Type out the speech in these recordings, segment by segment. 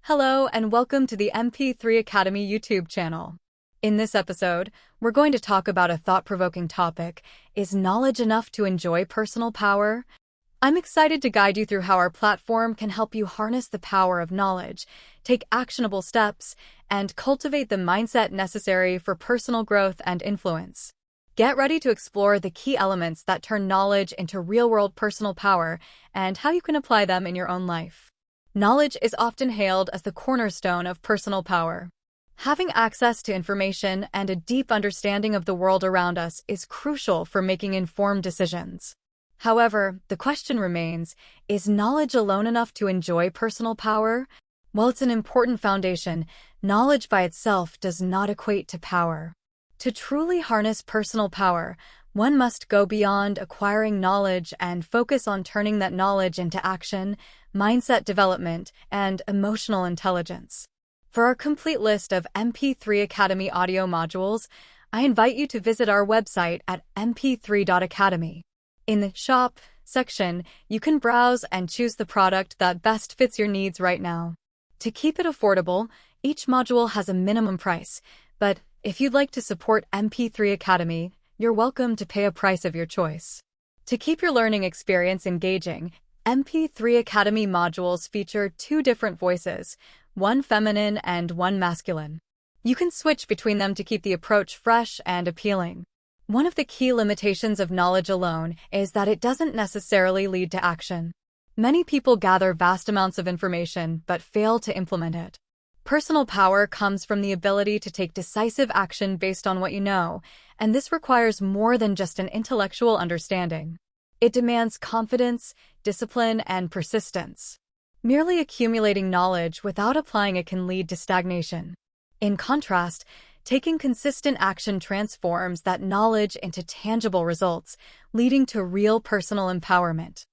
Hello and welcome to the MP3 Academy YouTube channel. In this episode, we're going to talk about a thought-provoking topic: is knowledge enough to enjoy personal power? I'm excited to guide you through how our platform can help you harness the power of knowledge, take actionable steps, and cultivate the mindset necessary for personal growth and influence. Get ready to explore the key elements that turn knowledge into real-world personal power and how you can apply them in your own life. Knowledge is often hailed as the cornerstone of personal power. Having access to information and a deep understanding of the world around us is crucial for making informed decisions. However, the question remains, is knowledge alone enough to enjoy personal power? While it's an important foundation, knowledge by itself does not equate to power. To truly harness personal power, one must go beyond acquiring knowledge and focus on turning that knowledge into action, mindset development, and emotional intelligence. For our complete list of MP3 Academy audio modules, I invite you to visit our website at mp3.academy. In the Shop section, you can browse and choose the product that best fits your needs right now. To keep it affordable, each module has a minimum price, but if you'd like to support MP3 Academy, you're welcome to pay a price of your choice. To keep your learning experience engaging, MP3 Academy modules feature two different voices, one feminine and one masculine. You can switch between them to keep the approach fresh and appealing. One of the key limitations of knowledge alone is that it doesn't necessarily lead to action. Many people gather vast amounts of information but fail to implement it. Personal power comes from the ability to take decisive action based on what you know, and this requires more than just an intellectual understanding. It demands confidence, discipline, and persistence. Merely accumulating knowledge without applying it can lead to stagnation. In contrast, taking consistent action transforms that knowledge into tangible results, leading to real personal empowerment.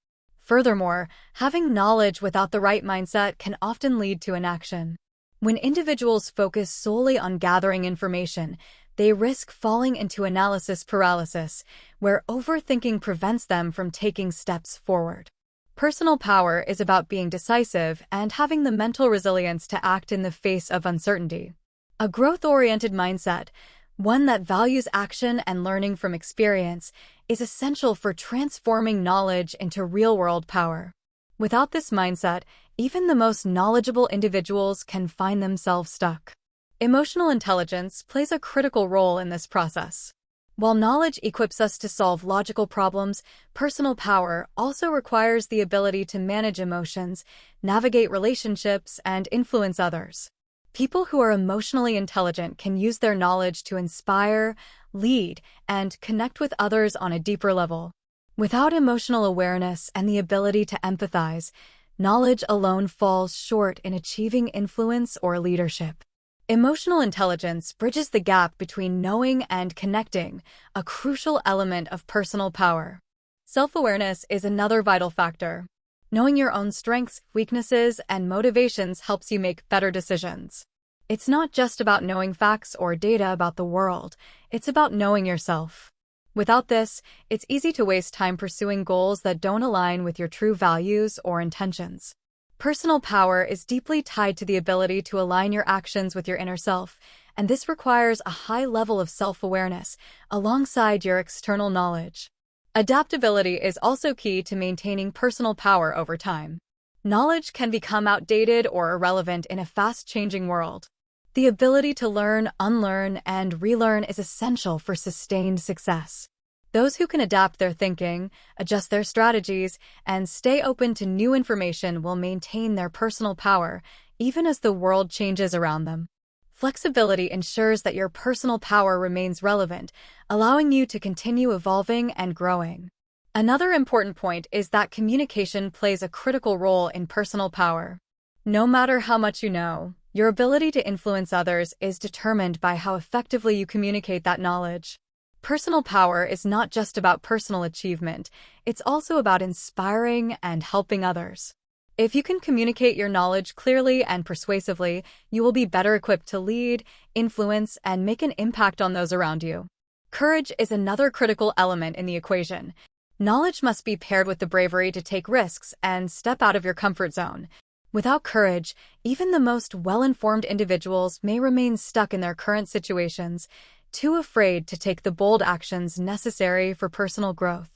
Furthermore, having knowledge without the right mindset can often lead to inaction. When individuals focus solely on gathering information, they risk falling into analysis paralysis, where overthinking prevents them from taking steps forward. Personal power is about being decisive and having the mental resilience to act in the face of uncertainty. A growth-oriented mindset, one that values action and learning from experience, is essential for transforming knowledge into real-world power. Without this mindset, even the most knowledgeable individuals can find themselves stuck. Emotional intelligence plays a critical role in this process. While knowledge equips us to solve logical problems, personal power also requires the ability to manage emotions, navigate relationships, and influence others. People who are emotionally intelligent can use their knowledge to inspire, lead, and connect with others on a deeper level. Without emotional awareness and the ability to empathize, knowledge alone falls short in achieving influence or leadership. Emotional intelligence bridges the gap between knowing and connecting, a crucial element of personal power. Self-awareness is another vital factor. Knowing your own strengths, weaknesses, and motivations helps you make better decisions. It's not just about knowing facts or data about the world, it's about knowing yourself. Without this, it's easy to waste time pursuing goals that don't align with your true values or intentions. Personal power is deeply tied to the ability to align your actions with your inner self, and this requires a high level of self-awareness alongside your external knowledge. Adaptability is also key to maintaining personal power over time. Knowledge can become outdated or irrelevant in a fast-changing world. The ability to learn, unlearn, and relearn is essential for sustained success. Those who can adapt their thinking, adjust their strategies, and stay open to new information will maintain their personal power, even as the world changes around them. Flexibility ensures that your personal power remains relevant, allowing you to continue evolving and growing. Another important point is that communication plays a critical role in personal power. No matter how much you know, your ability to influence others is determined by how effectively you communicate that knowledge. Personal power is not just about personal achievement, it's also about inspiring and helping others. If you can communicate your knowledge clearly and persuasively, you will be better equipped to lead, influence, and make an impact on those around you. Courage is another critical element in the equation. Knowledge must be paired with the bravery to take risks and step out of your comfort zone. Without courage, even the most well-informed individuals may remain stuck in their current situations, too afraid to take the bold actions necessary for personal growth.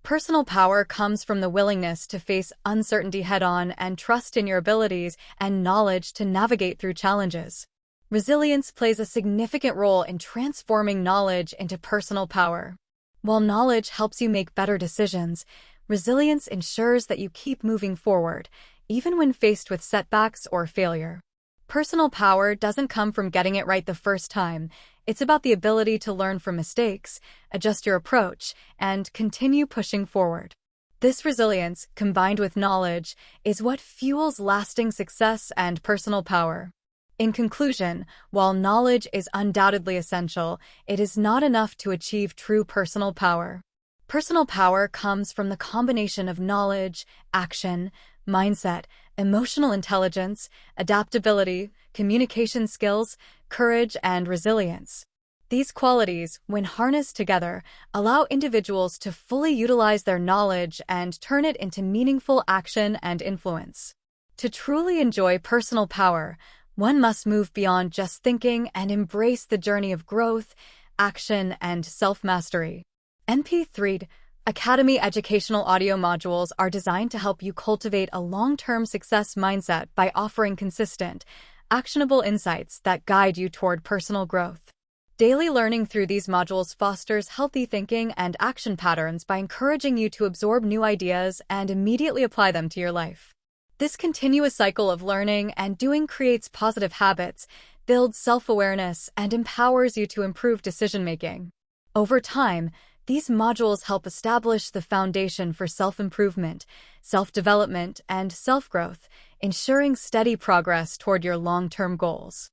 Personal power comes from the willingness to face uncertainty head-on and trust in your abilities and knowledge to navigate through challenges. Resilience plays a significant role in transforming knowledge into personal power. While knowledge helps you make better decisions, resilience ensures that you keep moving forward, even when faced with setbacks or failure. Personal power doesn't come from getting it right the first time. It's about the ability to learn from mistakes, adjust your approach, and continue pushing forward. This resilience, combined with knowledge, is what fuels lasting success and personal power. In conclusion, while knowledge is undoubtedly essential, it is not enough to achieve true personal power. Personal power comes from the combination of knowledge, action, mindset, emotional intelligence, adaptability, communication skills, courage, and resilience. These qualities, when harnessed together, allow individuals to fully utilize their knowledge and turn it into meaningful action and influence. To truly enjoy personal power, one must move beyond just thinking and embrace the journey of growth, action, and self-mastery. MP3 Academy educational audio modules are designed to help you cultivate a long-term success mindset by offering consistent, actionable insights that guide you toward personal growth. Daily learning through these modules fosters healthy thinking and action patterns by encouraging you to absorb new ideas and immediately apply them to your life. This continuous cycle of learning and doing creates positive habits, builds self-awareness, and empowers you to improve decision-making. Over time, these modules help establish the foundation for self-improvement, self-development, and self-growth, ensuring steady progress toward your long-term goals.